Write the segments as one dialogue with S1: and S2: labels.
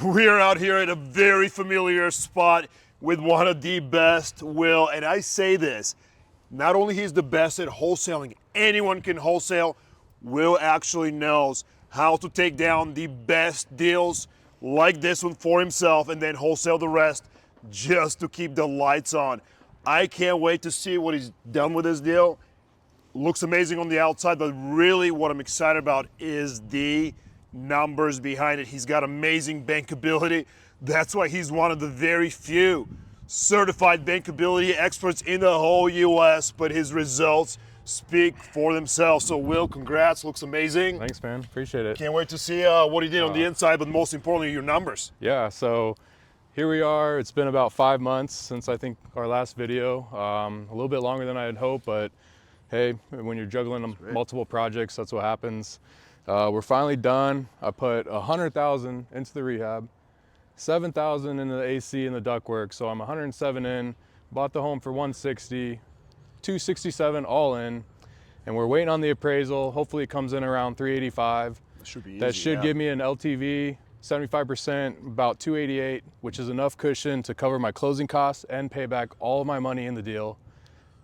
S1: We are out here at a very familiar spot with one of the best, Will, and I say this, not only he's the best at wholesaling, anyone can wholesale. Will actually knows how to take down the best deals like this one for himself and then wholesale the rest just to keep the lights on. I can't wait to see what he's done with this deal. Looks amazing on the outside, but really what I'm excited about is the numbers behind it. He's got amazing bankability. That's why he's one of the very few certified bankability experts in the whole US, but his results speak for themselves. So Will, congrats, looks amazing.
S2: Thanks, man, appreciate it.
S1: Can't wait to see what he did on the inside, but most importantly, your numbers.
S2: Yeah, so here we are. It's been about 5 months since I think our last video. A little bit longer than I had hoped, but hey, when you're juggling multiple projects, that's what happens. We're finally done. I put 100,000 into the rehab, 7,000 into the AC and the ductwork, so I'm 107 in. Bought the home for 160, 267 all in, and we're waiting on the appraisal. Hopefully it comes in around 385.
S1: That should be easy.
S2: That should give me an LTV 75%, about 288, which is enough cushion to cover my closing costs and pay back all of my money in the deal.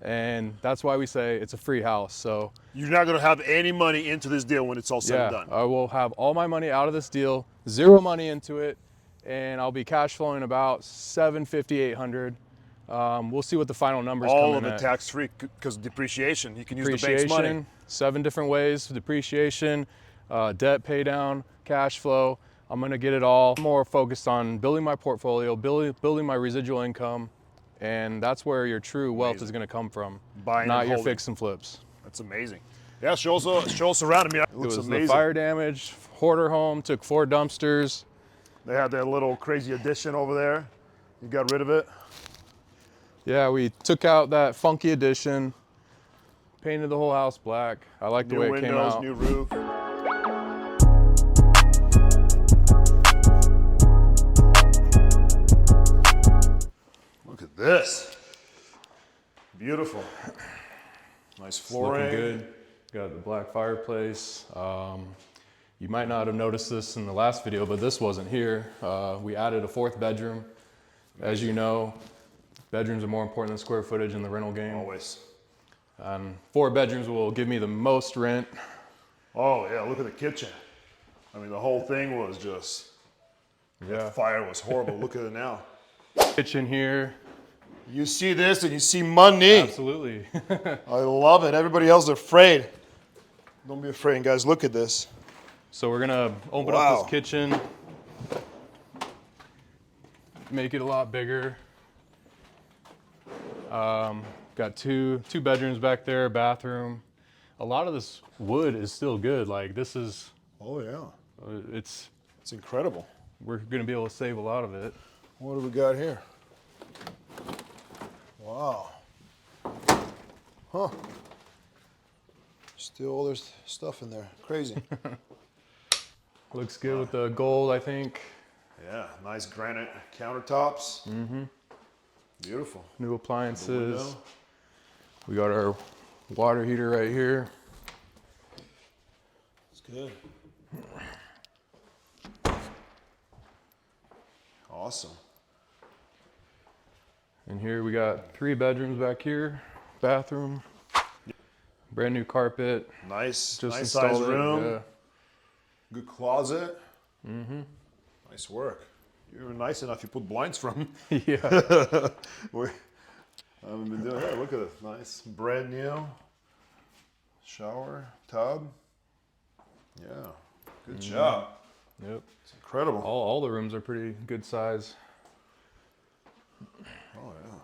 S2: And that's why we say it's a free house. So
S1: you're not going to have any money into this deal when it's all said and done.
S2: I will have all my money out of this deal, zero money into it, and I'll be cash flowing about 750, 800. We'll see what the final numbers come in
S1: all of it
S2: at.
S1: tax-free because depreciation. You can use the bank's money.
S2: 7 different ways: depreciation, debt pay down, cash flow. I'm going to get it all. I'm more focused on building my portfolio, building my residual income. And that's where your true wealth is going to come from,
S1: Buying
S2: not
S1: and
S2: your
S1: holding.
S2: fix and flips.
S1: That's amazing. Yeah, show us around. I mean, it looks
S2: was
S1: amazing.
S2: The fire damage, hoarder home, took 4 dumpsters.
S1: They had that little crazy addition over there. You got rid of it?
S2: Yeah, we took out that funky addition, painted the whole house black. I like the way it came out.
S1: New windows, new roof. Look at this. Beautiful. Nice flooring.
S2: Looking good. Got the black fireplace. You might not have noticed this in the last video, but this wasn't here. We added a 4th bedroom. As you know, bedrooms are more important than square footage in the rental game.
S1: Always.
S2: 4 bedrooms will give me the most rent.
S1: Oh yeah, look at the kitchen. I mean, the whole thing was just, the fire was horrible. Look at it now.
S2: Kitchen here.
S1: You see this and you see money.
S2: Absolutely.
S1: I love it. Everybody else is afraid. Don't be afraid, guys. Look at this.
S2: So we're gonna open up this kitchen, make it a lot bigger. Got two bedrooms back there, bathroom. A lot of this wood is still good. Like this is.
S1: Oh yeah.
S2: It's
S1: incredible.
S2: We're gonna be able to save a lot of it.
S1: What do we got here? Wow. Huh. Still there's stuff in there. Crazy.
S2: Looks good with the gold, I think.
S1: Yeah, nice granite countertops.
S2: Mm-hmm.
S1: Beautiful.
S2: New appliances. We got our water heater right here.
S1: It's good. Awesome.
S2: And here we got 3 bedrooms back here, bathroom, brand new carpet.
S1: Nice,
S2: Just
S1: nice size room.
S2: Yeah.
S1: Good closet.
S2: Mm-hmm.
S1: Nice work. You were nice enough. You put blinds from.
S2: Yeah.
S1: I haven't been doing that. Look at it. Nice, brand new shower tub. Yeah. Good job.
S2: Yep.
S1: It's incredible.
S2: All the rooms are pretty good size.
S1: Oh yeah.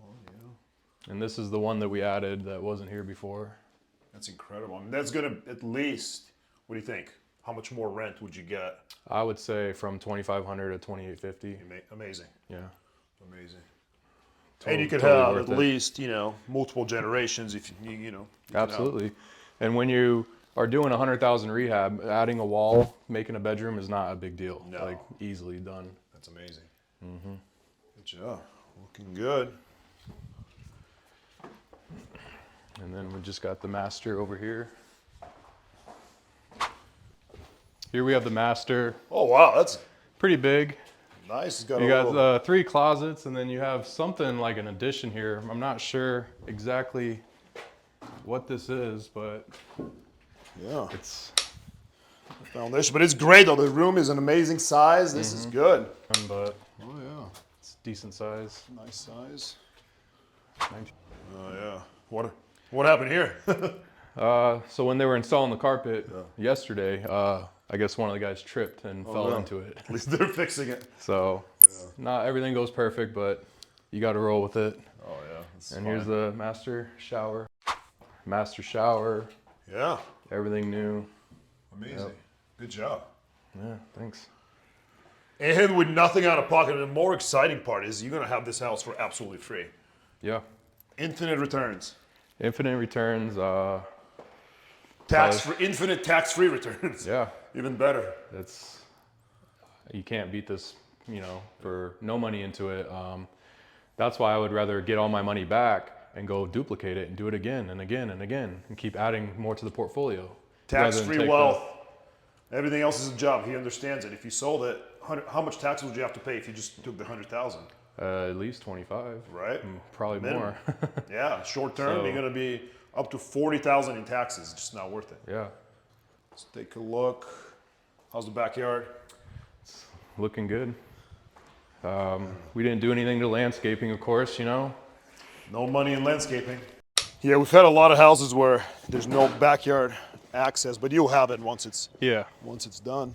S1: Oh yeah.
S2: And this is the one that we added that wasn't here before.
S1: That's incredible. I mean, that's gonna at least. What do you think? How much more rent would you get?
S2: I would say from 2,500 to 2,850.
S1: Amazing.
S2: Yeah.
S1: Amazing.
S2: Totally,
S1: and you could
S2: totally
S1: have
S2: worth
S1: at
S2: it.
S1: least, multiple generations if you know.
S2: Absolutely. And when you are doing 100,000 rehab, adding a wall, making a bedroom is not a big deal.
S1: No.
S2: Like easily done.
S1: That's amazing.
S2: Mm-hmm.
S1: Good job. Looking good.
S2: And then we just got the master over here. Here we have the master.
S1: Oh wow, that's
S2: pretty big.
S1: Nice. It's got
S2: You
S1: a little...
S2: got 3 closets, and then you have something like an addition here. I'm not sure exactly what this is, but
S1: Yeah.
S2: it's...
S1: Foundation, but it's great though. The room is an amazing size. This is good.
S2: But
S1: Oh yeah,
S2: it's decent size.
S1: nice size.
S2: 19.
S1: Oh yeah. What happened here?
S2: So when they were installing the carpet yesterday, I guess one of the guys tripped and fell into it.
S1: At least they're fixing it.
S2: So not everything goes perfect, but you got to roll with it.
S1: Oh yeah.
S2: And here's the master shower. Master shower.
S1: Yeah.
S2: Everything new.
S1: Amazing.
S2: Yep.
S1: Good job.
S2: Yeah, thanks.
S1: And with nothing out of pocket, and the more exciting part is you're gonna have this house for absolutely free.
S2: Yeah.
S1: Infinite returns.
S2: Infinite returns.
S1: Infinite tax-free returns.
S2: Yeah.
S1: Even better.
S2: You can't beat this, you know, for no money into it. That's why I would rather get all my money back and go duplicate it and do it again and again and again and keep adding more to the portfolio.
S1: Tax-free wealth. Everything else is a job. He understands it. If you sold it, how much taxes would you have to pay if you just took the 100,000?
S2: At least 25.
S1: Right.
S2: Probably
S1: Minimum.
S2: more.
S1: Yeah. Short term, you're gonna be up to 40,000 in taxes. It's just not worth it.
S2: Yeah.
S1: Let's take a look. How's the backyard?
S2: It's looking good. We didn't do anything to landscaping, of course, you know.
S1: No money in landscaping. Yeah, we've had a lot of houses where there's no backyard access, but you'll have it once it's done.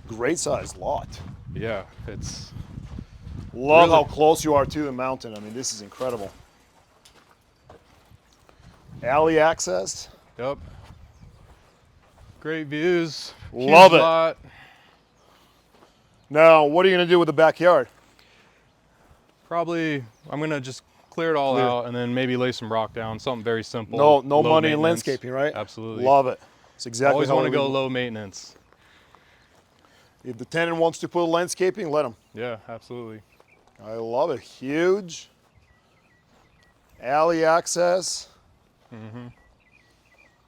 S1: Great sized lot.
S2: Yeah, it's
S1: Love how close you are to the mountain. I mean, this is incredible. Alley access.
S2: Yep. Great views.
S1: Love
S2: Huge
S1: it.
S2: Lot.
S1: Now, what are you gonna do with the backyard?
S2: Probably, I'm gonna just clear it all out and then maybe lay some rock down, something very simple.
S1: No
S2: low
S1: money in
S2: maintenance.
S1: landscaping, right?
S2: Absolutely.
S1: Love it. It's exactly
S2: Always
S1: how
S2: want to
S1: we
S2: go low maintenance.
S1: If the tenant wants to put landscaping, let him.
S2: Yeah, absolutely.
S1: I love it. Huge. Alley access.
S2: Mm-hmm.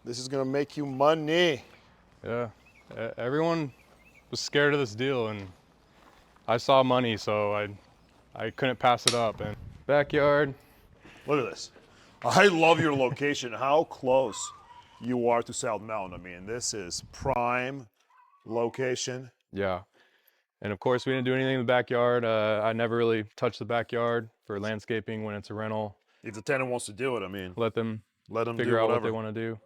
S1: This is gonna make you money.
S2: Yeah. Everyone was scared of this deal, and I saw money, so I couldn't pass it up. And backyard.
S1: Look at this. I love your location. How close you are to South Mountain. I mean, this is prime location.
S2: Yeah. And of course, we didn't do anything in the backyard. I never really touched the backyard for landscaping when it's a rental.
S1: If the tenant wants to do it, I mean,
S2: Let them figure
S1: do
S2: out
S1: whatever.
S2: what they want to do.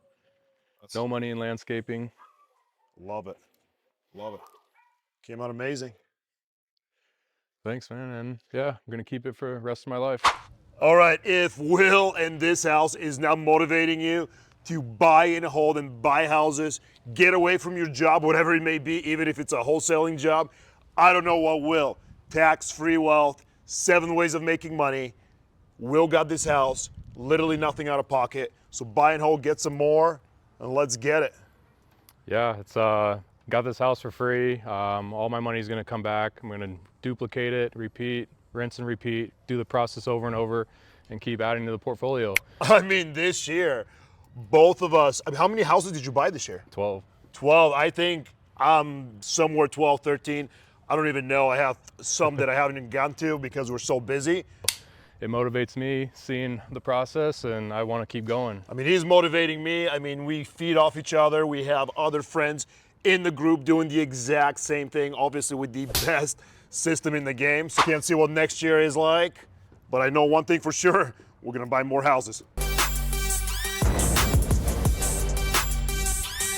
S2: No money in landscaping.
S1: Love it. Love it. Came out amazing.
S2: Thanks, man. And yeah, I'm going to keep it for the rest of my life.
S1: All right, if Will and this house is now motivating you to buy and hold and buy houses, get away from your job, whatever it may be, even if it's a wholesaling job, I don't know what will. Tax-free wealth, 7 ways of making money. Will got this house, literally nothing out of pocket. So buy and hold, get some more, and let's get it.
S2: Yeah, it's got this house for free. All my money is going to come back. I'm going to duplicate it, repeat, rinse and repeat, do the process over and over, and keep adding to the portfolio.
S1: I mean, this year, both of us, I mean, how many houses did you buy this year?
S2: 12.
S1: 12. I think I'm somewhere 12, 13. I don't even know. I have some that I haven't even gotten to because we're so busy.
S2: It motivates me seeing the process, and I want to keep going.
S1: I mean, he's motivating me. I mean, we feed off each other. We have other friends in the group doing the exact same thing, obviously with the best system in the game. So can't see what next year is like, but I know one thing for sure, we're gonna buy more houses.